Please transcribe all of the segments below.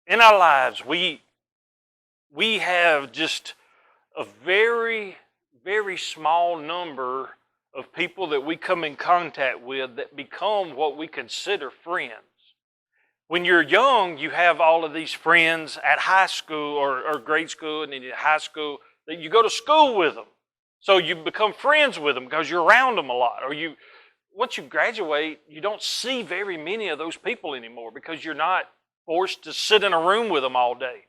in our lives, we have just a very, very small number of people that we come in contact with that become what we consider friends. When you're young, you have all of these friends at high school or grade school and then high school that you go to school with them. So you become friends with them because you're around them a lot. Or once you graduate, you don't see very many of those people anymore because you're not forced to sit in a room with them all day.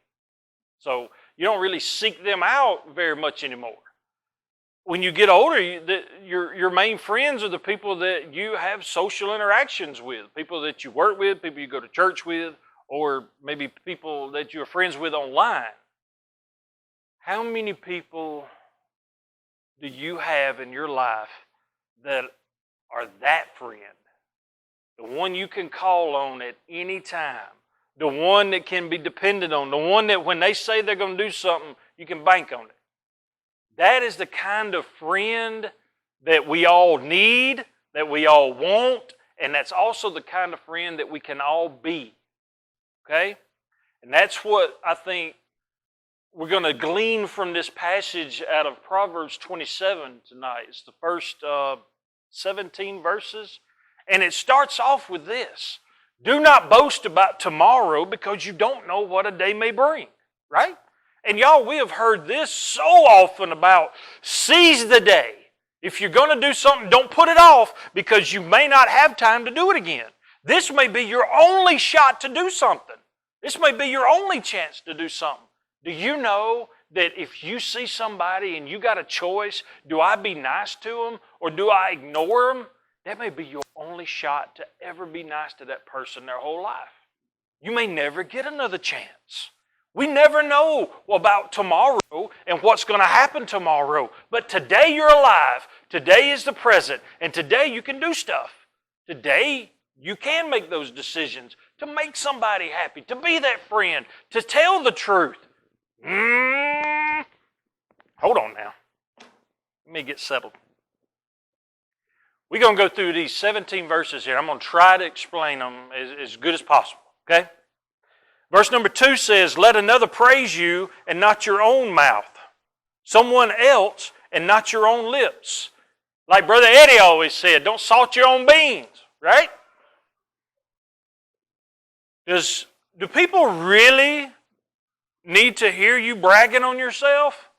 So you don't really seek them out very much anymore. When you get older, your main friends are the people that you have social interactions with, people that you work with, people you go to church with, or maybe people that you're friends with online. How many people do you have in your life that are that friend? The one you can call on at any time. The one that can be depended on. The one that when they say they're going to do something, you can bank on it. That is the kind of friend that we all need, that we all want, and that's also the kind of friend that we can all be. Okay? And that's what I think we're going to glean from this passage out of Proverbs 27 tonight. It's the first 17 verses. And it starts off with this. Do not boast about tomorrow because you don't know what a day may bring. Right? And y'all, we have heard this so often about seize the day. If you're going to do something, don't put it off because you may not have time to do it again. This may be your only shot to do something. This may be your only chance to do something. Do you know that if you see somebody and you got a choice, do I be nice to them or do I ignore them? That may be your only shot to ever be nice to that person their whole life. You may never get another chance. We never know about tomorrow and what's going to happen tomorrow. But today you're alive. Today is the present. And today you can do stuff. Today you can make those decisions to make somebody happy, to be that friend, to tell the truth. Hold on now. Let me get settled. We're going to go through these 17 verses here. I'm going to try to explain them as good as possible. Okay? Verse number 2 says, let another praise you and not your own mouth. Someone else and not your own lips. Like Brother Eddie always said, don't salt your own beans, right? Do people really need to hear you bragging on yourself?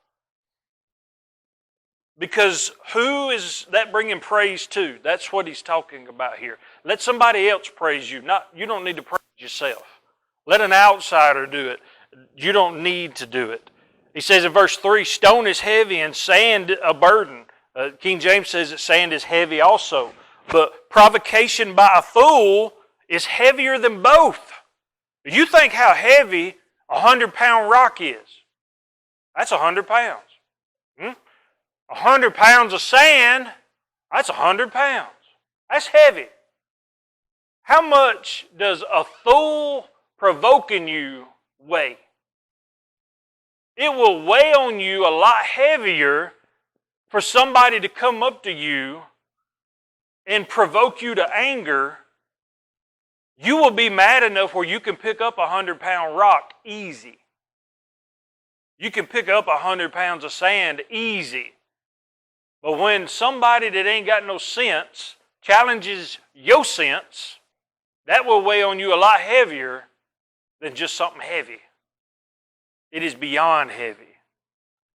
Because who is that bringing praise to? That's what he's talking about here. Let somebody else praise you. You don't need to praise yourself. Let an outsider do it. You don't need to do it. He says in verse 3, stone is heavy and sand a burden. King James says that sand is heavy also. But provocation by a fool is heavier than both. You think how heavy a 100-pound rock is. That's 100 pounds. 100 pounds of sand, that's 100 pounds. That's heavy. How much does a fool provoking you weigh? It will weigh on you a lot heavier for somebody to come up to you and provoke you to anger. You will be mad enough where you can pick up a 100-pound rock easy. You can pick up 100 pounds of sand easy. But when somebody that ain't got no sense challenges your sense, that will weigh on you a lot heavier than just something heavy. It is beyond heavy.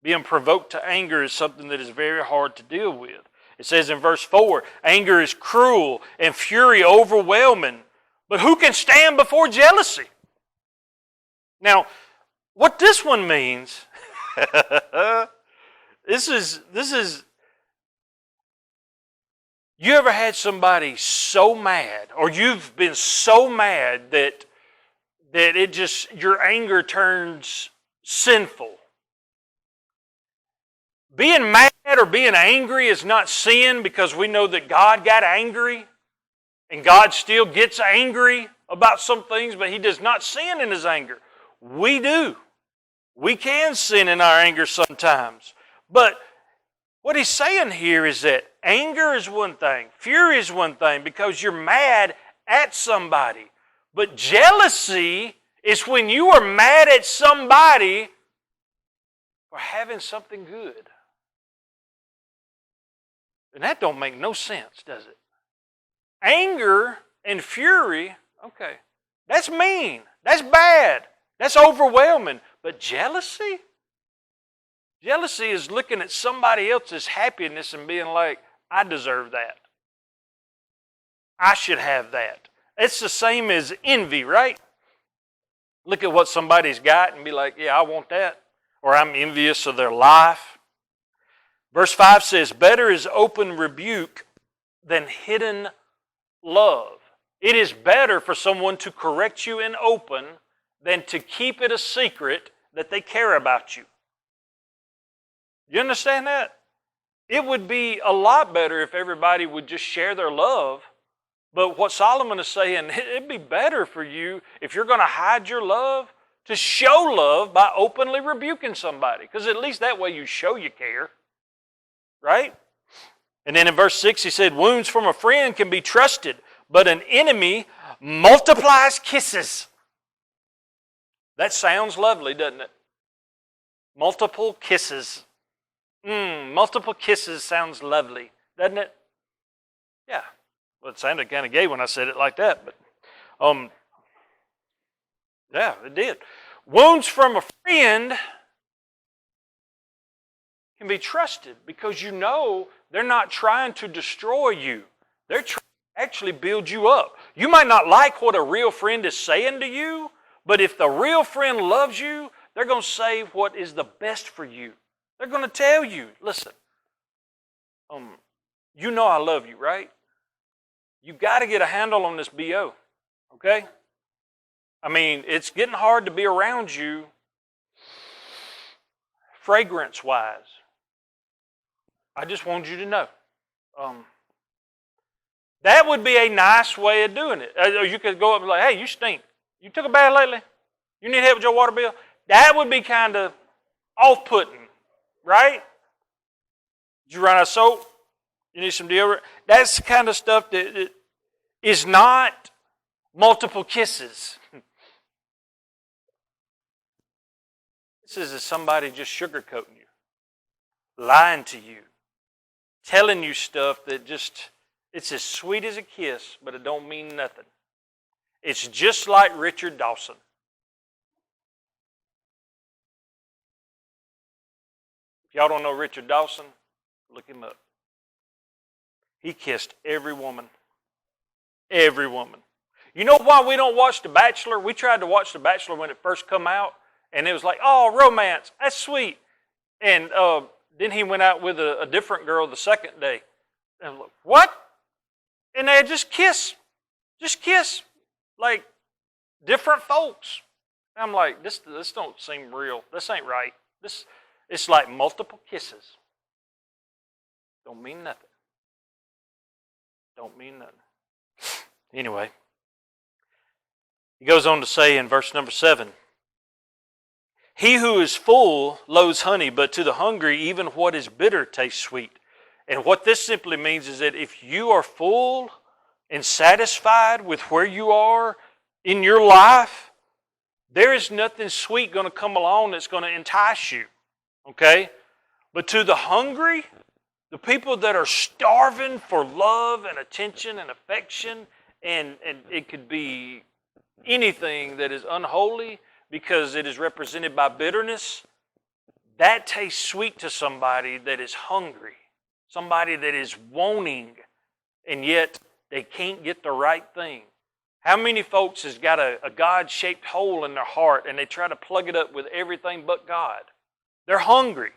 Being provoked to anger is something that is very hard to deal with. It says in verse 4, anger is cruel and fury overwhelming. But who can stand before jealousy? Now, what this one means, this is, you ever had somebody so mad, or you've been so mad that your anger turns sinful? Being mad or being angry is not sin because we know that God got angry and God still gets angry about some things, but He does not sin in His anger. We do. We can sin in our anger sometimes. But what He's saying here is that anger is one thing, fury is one thing because you're mad at somebody. But jealousy It's when you are mad at somebody for having something good. And that don't make no sense, does it? Anger and fury, okay, that's mean. That's bad. That's overwhelming. But jealousy? Jealousy is looking at somebody else's happiness and being like, I deserve that. I should have that. It's the same as envy, right? Look at what somebody's got and be like, yeah, I want that. Or I'm envious of their life. Verse 5 says, better is open rebuke than hidden love. It is better for someone to correct you in open than to keep it a secret that they care about you. You understand that? It would be a lot better if everybody would just share their love. But what Solomon is saying, it'd be better for you if you're going to hide your love to show love by openly rebuking somebody. Because at least that way you show you care. Right? And then in verse 6 he said, wounds from a friend can be trusted, but an enemy multiplies kisses. That sounds lovely, doesn't it? Multiple kisses. Multiple kisses sounds lovely, doesn't it? Yeah. Well, it sounded kind of gay when I said it like that, but yeah, it did. Wounds from a friend can be trusted because you know they're not trying to destroy you. They're trying to actually build you up. You might not like what a real friend is saying to you, but if the real friend loves you, they're going to say what is the best for you. They're going to tell you, listen, you know I love you, right? You got to get a handle on this BO, okay? I mean, it's getting hard to be around you fragrance-wise. I just want you to know. That would be a nice way of doing it. You could go up and be like, hey, you stink. You took a bath lately? You need help with your water bill? That would be kind of off-putting, right? Did you run out of soap? You need some deodorant? That's the kind of stuff that is not multiple kisses. This is somebody just sugarcoating you, lying to you, telling you stuff that just, it's as sweet as a kiss, but it don't mean nothing. It's just like Richard Dawson. If y'all don't know Richard Dawson, look him up. He kissed every woman. Every woman. You know why we don't watch The Bachelor? We tried to watch The Bachelor when it first come out, and it was like, oh, romance, that's sweet. And then he went out with a different girl the second day. And I'm like, what? And they just kiss, like different folks. And I'm like, this don't seem real. This ain't right. It's like multiple kisses. Don't mean nothing. Don't mean nothing. Anyway, he goes on to say in verse number 7, he who is full loathes honey, but to the hungry even what is bitter tastes sweet. And what this simply means is that if you are full and satisfied with where you are in your life, there is nothing sweet going to come along that's going to entice you. Okay? But to the hungry, the people that are starving for love and attention and affection, and it could be anything that is unholy because it is represented by bitterness, that tastes sweet to somebody that is hungry, somebody that is wanting, and yet they can't get the right thing. How many folks has got a God-shaped hole in their heart and they try to plug it up with everything but God? They're hungry.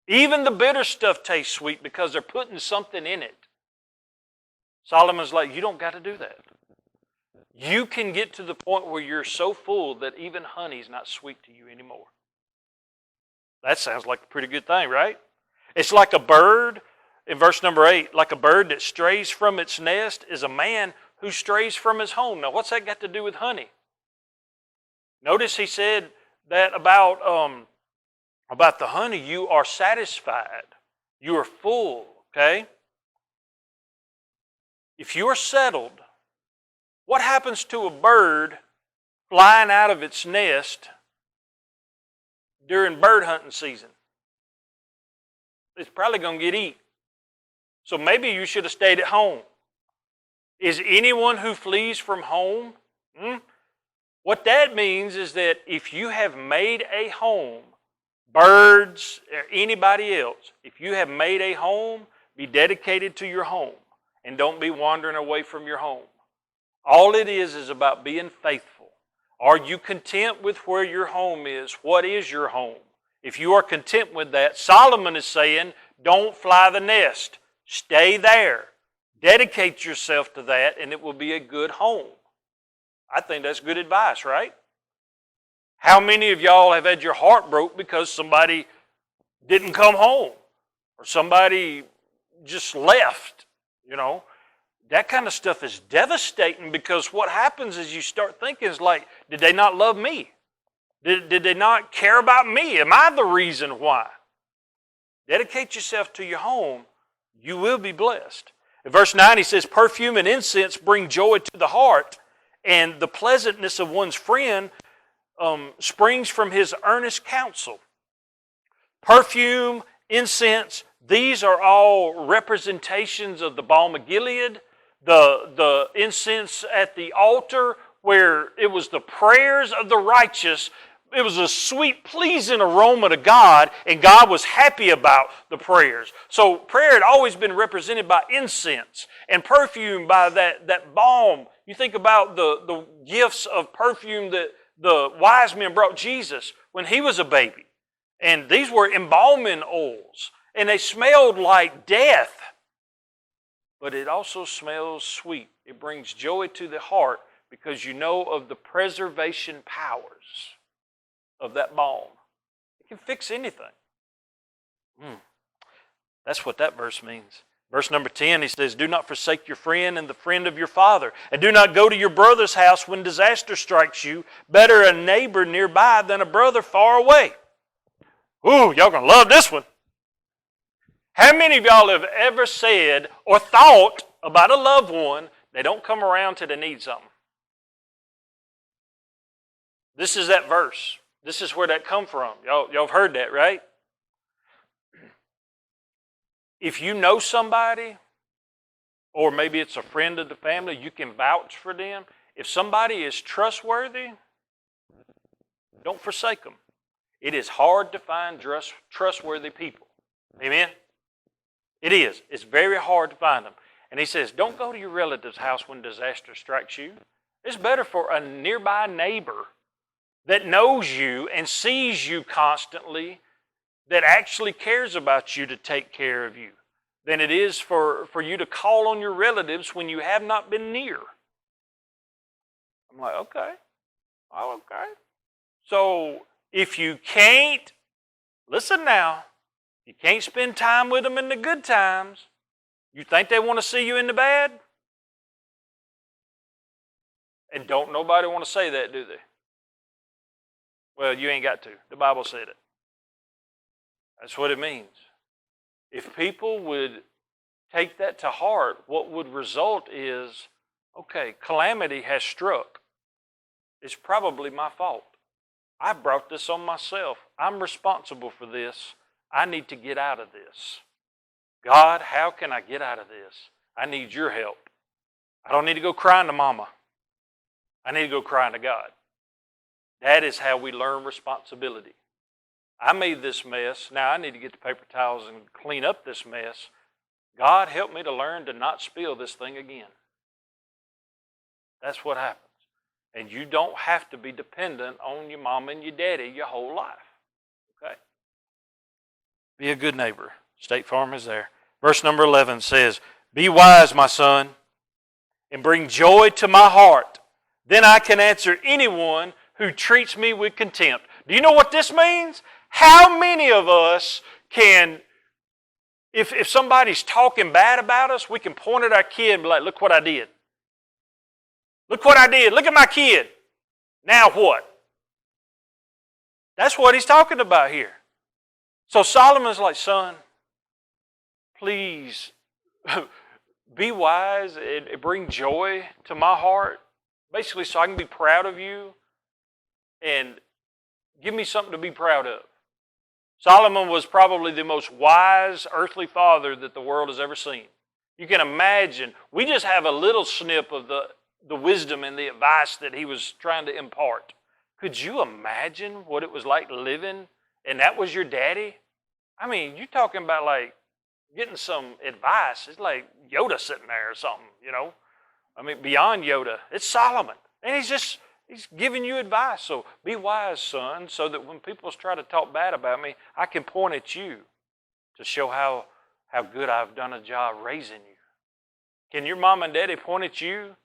Even the bitter stuff tastes sweet because they're putting something in it. Solomon's like, you don't got to do that. You can get to the point where you're so full that even honey's not sweet to you anymore. That sounds like a pretty good thing, right? It's like a bird, in verse number 8, like a bird that strays from its nest is a man who strays from his home. Now, what's that got to do with honey? Notice he said that about the honey, you are satisfied. You are full, okay? If you are settled, what happens to a bird flying out of its nest during bird hunting season. It's probably going to get eaten. So maybe you should have stayed at home. Is anyone who flees from home? What that means is that if you have made a home, birds, or anybody else, if you have made a home, be dedicated to your home and don't be wandering away from your home. All it is about being faithful. Are you content with where your home is? What is your home? If you are content with that, Solomon is saying, don't fly the nest. Stay there. Dedicate yourself to that, and it will be a good home. I think that's good advice, right? How many of y'all have had your heart broke because somebody didn't come home or somebody just left? You know, that kind of stuff is devastating, because what happens is you start thinking, is like, did they not love me? Did they not care about me? Am I the reason why? Dedicate yourself to your home. You will be blessed. In verse 9 he says, perfume and incense bring joy to the heart, and the pleasantness of one's friend springs from his earnest counsel. Perfume, incense, these are all representations of the balm of Gilead. The incense at the altar, where it was the prayers of the righteous. It was a sweet, pleasing aroma to God, and God was happy about the prayers. So prayer had always been represented by incense, and perfume by that balm. You think about the gifts of perfume that the wise men brought Jesus when he was a baby. And these were embalming oils, and they smelled like death. But it also smells sweet. It brings joy to the heart, because you know of the preservation powers of that balm. It can fix anything. That's what that verse means. Verse number 10, he says, do not forsake your friend and the friend of your father, and do not go to your brother's house when disaster strikes you. Better a neighbor nearby than a brother far away. Ooh, y'all going to love this one. How many of y'all have ever said or thought about a loved one, they don't come around till they need something? This is that verse. This is where that come from. Y'all have heard that, right? If you know somebody, or maybe it's a friend of the family, you can vouch for them. If somebody is trustworthy, don't forsake them. It is hard to find trustworthy people. Amen? It is. It's very hard to find them. And he says, don't go to your relative's house when disaster strikes you. It's better for a nearby neighbor that knows you and sees you constantly, that actually cares about you, to take care of you, than it is for you to call on your relatives when you have not been near. I'm like, okay. Oh, okay. So if you can't, listen now, you can't spend time with them in the good times, you think they want to see you in the bad? And don't nobody want to say that, do they? Well, you ain't got to. The Bible said it. That's what it means. If people would take that to heart, what would result is, okay, calamity has struck. It's probably my fault. I brought this on myself. I'm responsible for this. I need to get out of this. God, how can I get out of this? I need your help. I don't need to go crying to mama. I need to go crying to God. That is how we learn responsibility. I made this mess. Now I need to get the paper towels and clean up this mess. God, help me to learn to not spill this thing again. That's what happens. And you don't have to be dependent on your mom and your daddy your whole life. Okay? Be a good neighbor. State Farm is there. Verse number 11 says, be wise, my son, and bring joy to my heart. Then I can answer anyone who treats me with contempt. Do you know what this means? How many of us can, if somebody's talking bad about us, we can point at our kid and be like, look what I did. Look what I did. Look at my kid. Now what? That's what he's talking about here. So Solomon's like, son, please be wise and bring joy to my heart. Basically, so I can be proud of you. and give me something to be proud of. Solomon was probably the most wise earthly father that the world has ever seen. You can imagine, we just have a little snip of the wisdom and the advice that he was trying to impart. Could you imagine what it was like living, and that was your daddy? I mean, you're talking about like getting some advice. It's like Yoda sitting there or something, you know. I mean, beyond Yoda, it's Solomon. And he's giving you advice. So be wise, son, so that when people try to talk bad about me, I can point at you to show how good I've done a job raising you. Can your mom and daddy point at you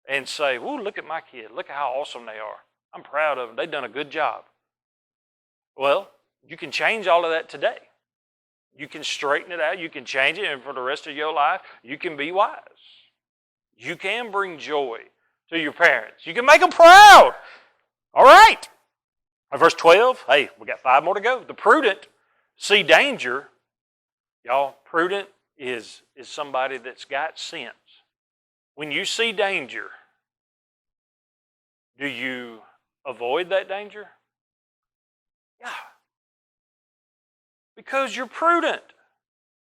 and say, "Ooh, look at my kid. Look at how awesome they are. I'm proud of them. They've done a good job." Well, you can change all of that today. You can straighten it out. You can change it, and for the rest of your life, you can be wise. You can bring joy to your parents. You can make them proud. All right. Verse 12, hey, we got 5 more to go. The prudent see danger. Y'all, prudent is somebody that's got sense. When you see danger, do you avoid that danger? Yeah. Because you're prudent.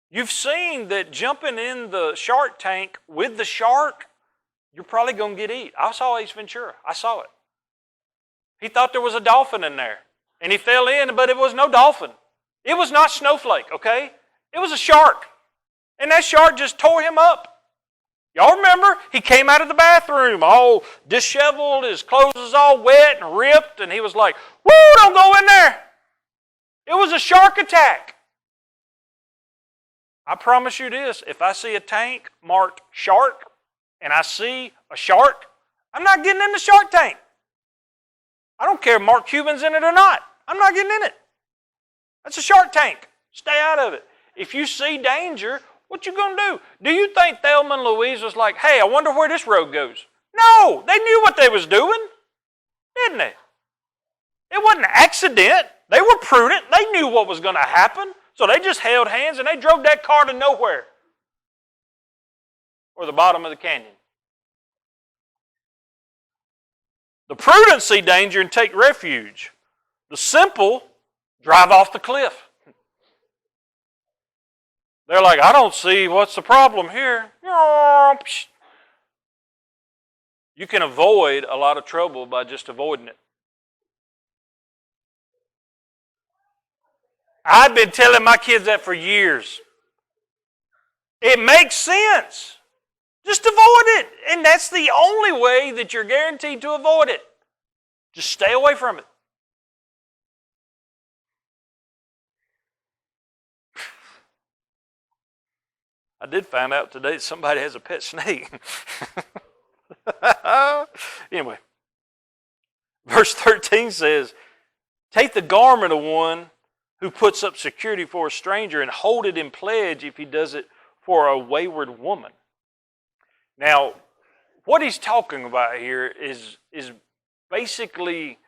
You've seen that jumping in the shark tank with the shark, you're probably going to get eaten. I saw Ace Ventura. I saw it. He thought there was a dolphin in there. And he fell in, but it was no dolphin. It was not Snowflake, okay? It was a shark. And that shark just tore him up. Y'all remember? He came out of the bathroom all disheveled. His clothes was all wet and ripped. And he was like, "Woo, don't go in there." It was a shark attack. I promise you this, if I see a tank marked shark and I see a shark, I'm not getting in the shark tank. I don't care if Mark Cuban's in it or not. I'm not getting in it. That's a shark tank. Stay out of it. If you see danger, what you going to do? Do you think Thelma and Louise was like, "Hey, I wonder where this road goes"? No, they knew what they was doing, didn't they? It wasn't an accident. They were prudent. They knew what was going to happen. So they just held hands and they drove that car to nowhere. Or the bottom of the canyon. The prudent see danger and take refuge. The simple drive off the cliff. They're like, "I don't see what's the problem here." You can avoid a lot of trouble by just avoiding it. I've been telling my kids that for years. It makes sense. Just avoid it. And that's the only way that you're guaranteed to avoid it. Just stay away from it. I did find out today that somebody has a pet snake. Anyway, verse 13 says, "Take the garment of one who puts up security for a stranger and hold it in pledge if he does it for a wayward woman." Now, what he's talking about here is basically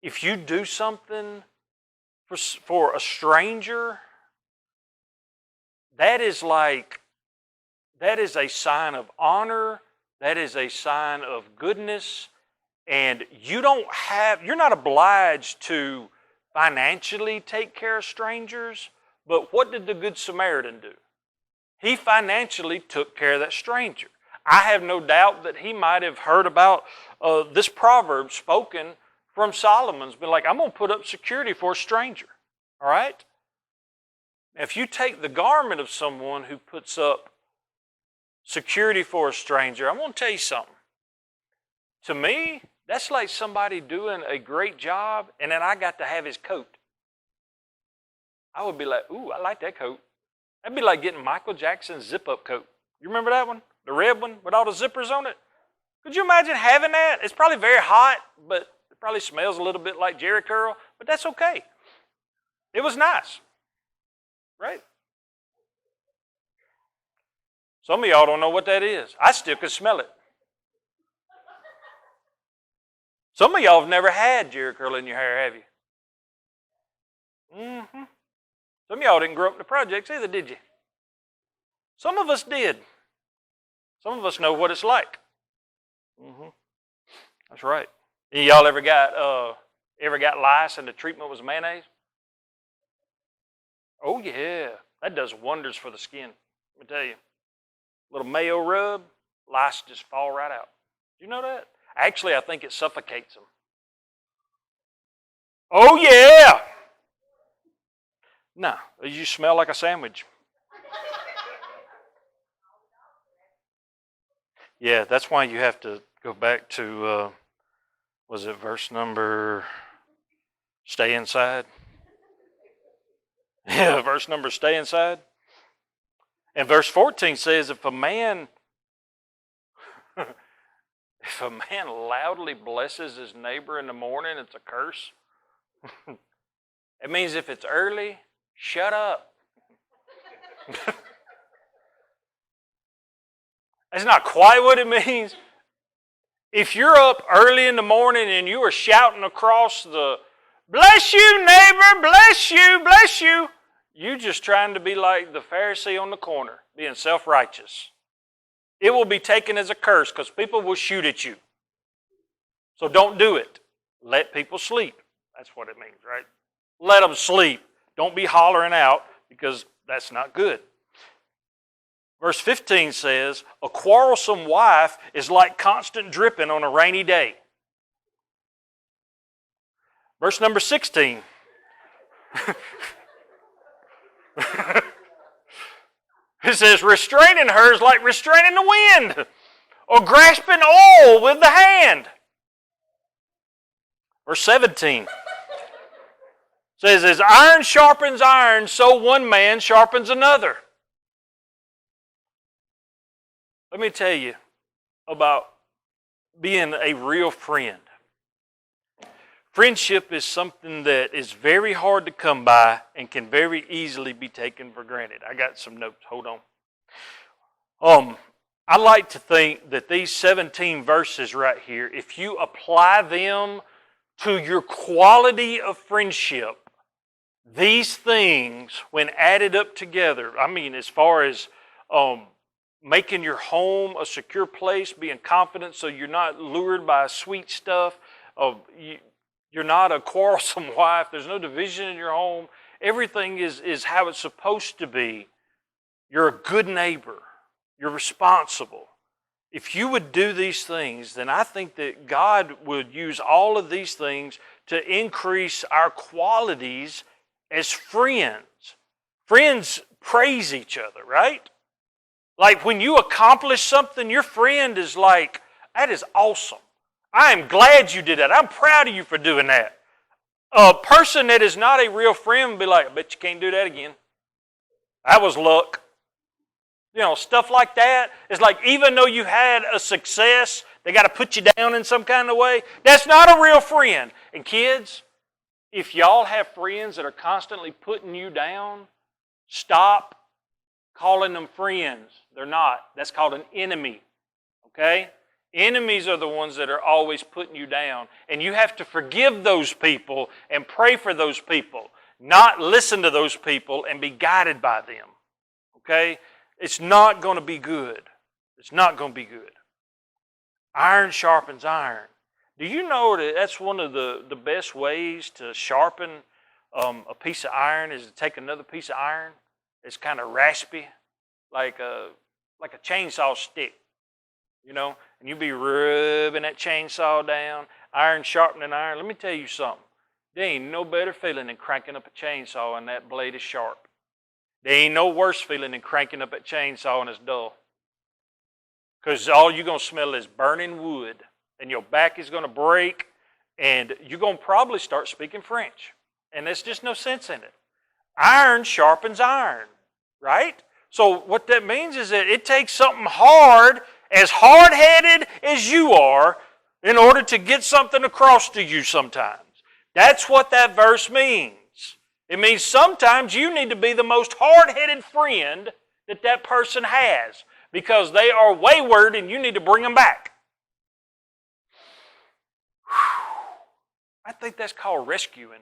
if you do something for a stranger, that is a sign of honor, that is a sign of goodness, and you're not obliged to financially take care of strangers, but what did the Good Samaritan do? He financially took care of that stranger. I have no doubt that he might have heard about this proverb spoken from Solomon's, been like, "I'm going to put up security for a stranger." All right? Now, if you take the garment of someone who puts up security for a stranger, I'm going to tell you something. To me, that's like somebody doing a great job, and then I got to have his coat. I would be like, "Ooh, I like that coat." That'd be like getting Michael Jackson's zip-up coat. You remember that one? The red one with all the zippers on it? Could you imagine having that? It's probably very hot, but it probably smells a little bit like Jerry Curl, but that's okay. It was nice, right? Some of y'all don't know what that is. I still can smell it. Some of y'all have never had Jerry Curl in your hair, have you? Mm-hmm. Some of y'all didn't grow up in the projects either, did you? Some of us did. Some of us know what it's like. Mm-hmm. That's right. Any of y'all ever got Ever got lice and the treatment was mayonnaise? Oh yeah, that does wonders for the skin. Let me tell you. A little mayo rub, lice just fall right out. Do you know that? Actually, I think it suffocates them. Oh yeah! No, you smell like a sandwich. Yeah, that's why you have to go back to, was it verse number, stay inside? Yeah, verse number, stay inside. And verse 14 says, if a man loudly blesses his neighbor in the morning, it's a curse. It means if it's early, shut up. That's not quite what it means. If you're up early in the morning and you are shouting across the, bless you, neighbor, bless you, bless you, you're just trying to be like the Pharisee on the corner, being self-righteous. It will be taken as a curse because people will shoot at you. So don't do it. Let people sleep. That's what it means, right? Let them sleep. Don't be hollering out because that's not good. Verse 15 says, a quarrelsome wife is like constant dripping on a rainy day. Verse number 16. It says, restraining her is like restraining the wind or grasping oil with the hand. Verse 17 says, as iron sharpens iron, so one man sharpens another. Let me tell you about being a real friend. Friendship is something that is very hard to come by and can very easily be taken for granted. I got some notes. Hold on. I like to think that these 17 verses right here, if you apply them to your quality of friendship, these things, when added up together, I mean, as far as making your home a secure place, being confident so you're not lured by sweet stuff, you're not a quarrelsome wife, there's no division in your home, everything is how it's supposed to be. You're a good neighbor. You're responsible. If you would do these things, then I think that God would use all of these things to increase our qualities as friends. Friends praise each other, right? Like when you accomplish something, your friend is like, that is awesome. I am glad you did that. I'm proud of you for doing that. A person that is not a real friend would be like, I bet you can't do that again. That was luck. You know, stuff like that. It's like even though you had a success, they got to put you down in some kind of way. That's not a real friend. And kids, if y'all have friends that are constantly putting you down, stop calling them friends. They're not. That's called an enemy. Okay? Enemies are the ones that are always putting you down. And you have to forgive those people and pray for those people. Not listen to those people and be guided by them. Okay? It's not going to be good. It's not going to be good. Iron sharpens iron. Do you know that that's one of the best ways to sharpen a piece of iron is to take another piece of iron? It's kind of raspy, like a chainsaw stick, you know, and you be rubbing that chainsaw down, iron sharpening iron. Let me tell you something. There ain't no better feeling than cranking up a chainsaw and that blade is sharp. There ain't no worse feeling than cranking up that chainsaw and it's dull. Because all you're going to smell is burning wood, and your back is going to break, and you're going to probably start speaking French. And there's just no sense in it. Iron sharpens iron, right? So what that means is that it takes something hard, as hard-headed as you are, in order to get something across to you sometimes. That's what that verse means. It means sometimes you need to be the most hard-headed friend that person has because they are wayward and you need to bring them back. I think that's called rescuing.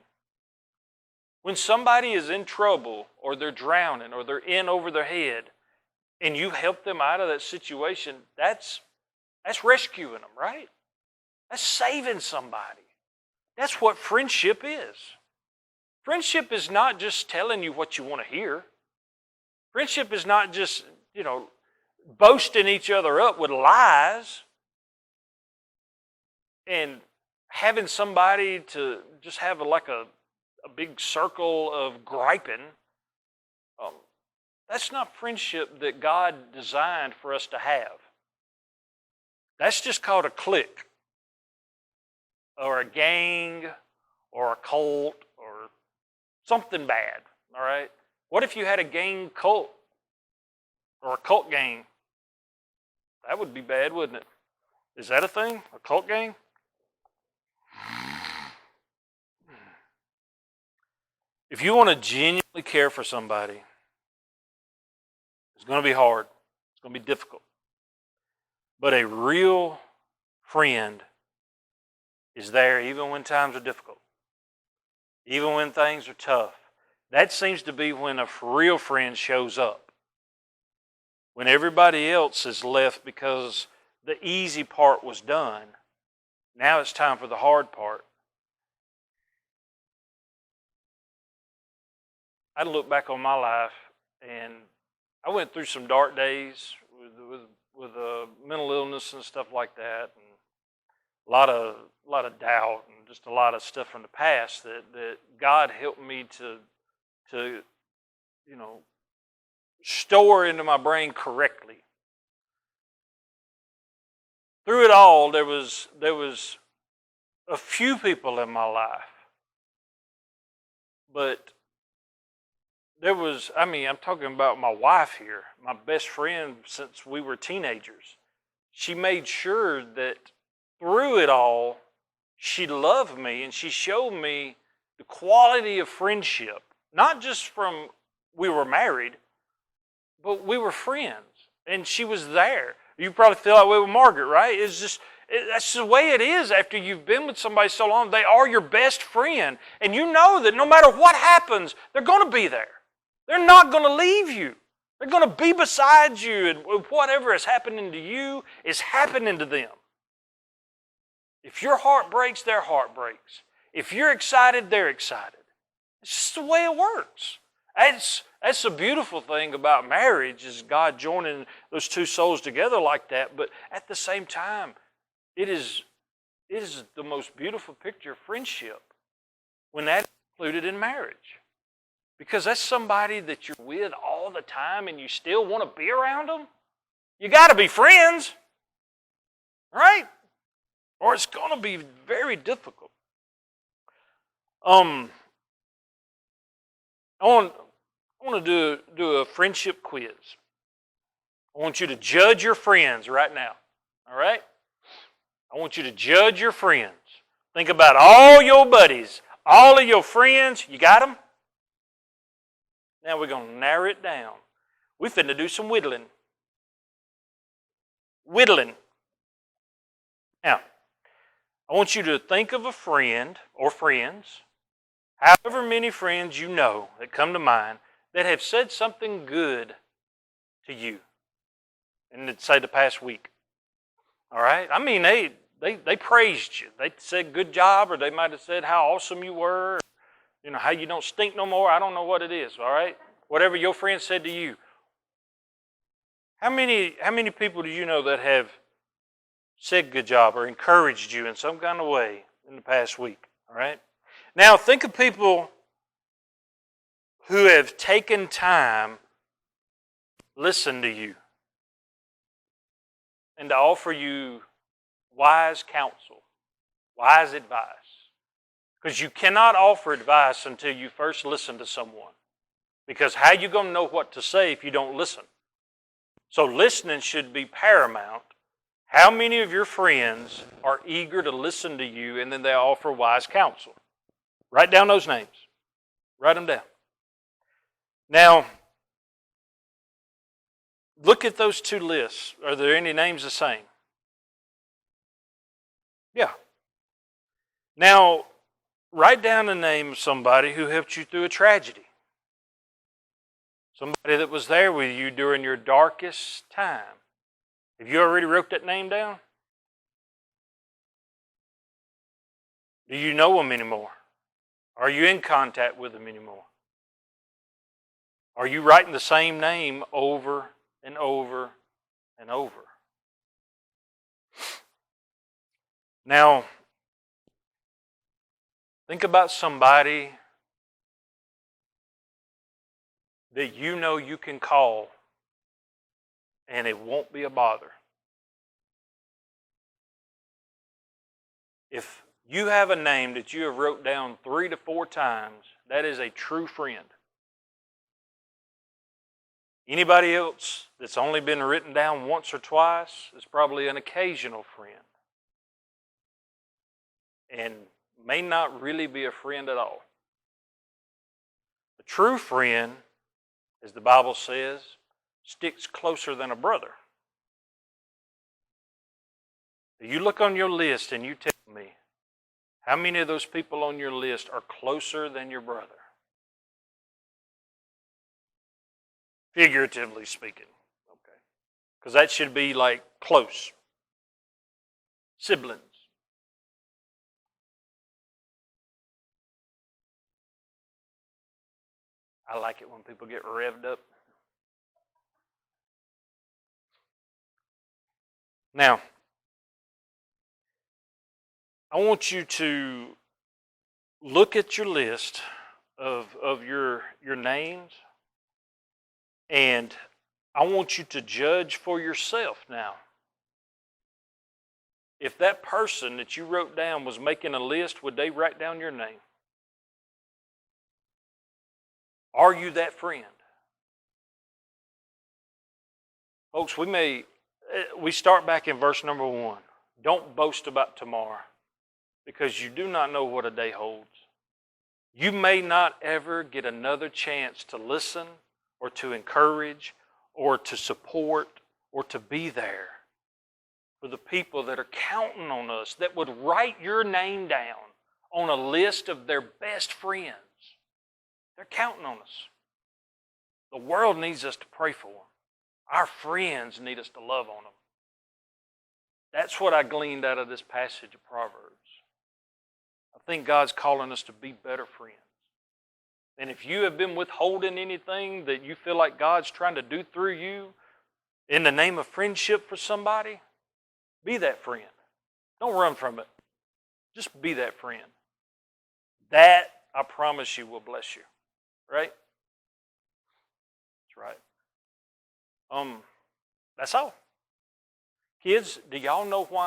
When somebody is in trouble or they're drowning or they're in over their head and you help them out of that situation, that's rescuing them, right? That's saving somebody. That's what friendship is. Friendship is not just telling you what you want to hear. Friendship is not just, boasting each other up with lies and having somebody to just have like a big circle of griping. That's not friendship that God designed for us to have. That's just called a clique or a gang or a cult or something bad, all right? What if you had a gang cult or a cult gang? That would be bad, wouldn't it? Is that a thing? A cult gang? If you want to genuinely care for somebody, it's going to be hard. It's going to be difficult. But a real friend is there even when times are difficult, even when things are tough. That seems to be when a real friend shows up. When everybody else is left because the easy part was done, now it's time for the hard part. I look back on my life, and I went through some dark days with mental illness and stuff like that, and a lot of doubt and just a lot of stuff from the past that God helped me to store into my brain correctly. Through it all, there was a few people in my life, but I'm talking about my wife here, my best friend since we were teenagers. She made sure that through it all, she loved me and she showed me the quality of friendship, not just from we were married, but we were friends, and she was there. You probably feel that way with Margaret, right? That's the way it is after you've been with somebody so long. They are your best friend, and you know that no matter what happens, they're going to be there. They're not going to leave you. They're going to be beside you, and whatever is happening to you is happening to them. If your heart breaks, their heart breaks. If you're excited, they're excited. It's just the way it works. That's the beautiful thing about marriage, is God joining those two souls together like that. But at the same time, it is the most beautiful picture of friendship when that's included in marriage. Because that's somebody that you're with all the time and you still want to be around them. You got to be friends, right? Or it's going to be very difficult. I want to do a friendship quiz. I want you to judge your friends right now. All right? I want you to judge your friends. Think about all your buddies, all of your friends. You got them? Now we're going to narrow it down. We're finna do some whittling. Whittling. Now, I want you to think of a friend or friends, however many friends you know that come to mind, that have said something good to you. And let's say the past week. All right? I mean, they praised you. They said good job, or they might have said how awesome you were, how you don't stink no more. I don't know what it is, all right? Whatever your friend said to you. How many people do you know that have said good job or encouraged you in some kind of way in the past week, all right? Now, think of people who have taken time to listen to you and to offer you wise counsel, wise advice. Because you cannot offer advice until you first listen to someone. Because how are you going to know what to say if you don't listen? So listening should be paramount. How many of your friends are eager to listen to you and then they offer wise counsel? Write down those names. Write them down. Now, look at those two lists. Are there any names the same? Yeah. Now, write down the name of somebody who helped you through a tragedy. Somebody that was there with you during your darkest time. Have you already wrote that name down? Do you know them anymore? Are you in contact with them anymore? Are you writing the same name over and over and over? Now, think about somebody that you know you can call and it won't be a bother. If you have a name that you have wrote down 3 to 4 times, that is a true friend. Anybody else that's only been written down once or twice is probably an occasional friend and may not really be a friend at all. A true friend, as the Bible says, sticks closer than a brother. You look on your list and you tell me, how many of those people on your list are closer than your brother? Figuratively speaking, okay? Because that should be like close. Siblings. I like it when people get revved up. Now, I want you to look at your list of your names, and I want you to judge for yourself now. If that person that you wrote down was making a list, would they write down your name? Are you that friend? Folks, we start back in verse number 1. Don't boast about tomorrow, because you do not know what a day holds. You may not ever get another chance to listen or to encourage or to support or to be there for the people that are counting on us, that would write your name down on a list of their best friends. They're counting on us. The world needs us to pray for them. Our friends need us to love on them. That's what I gleaned out of this passage of Proverbs. I think God's calling us to be better friends. And if you have been withholding anything that you feel like God's trying to do through you in the name of friendship for somebody, be that friend. Don't run from it. Just be that friend. That, I promise you, will bless you. Right? That's right. That's all. Kids, do y'all know why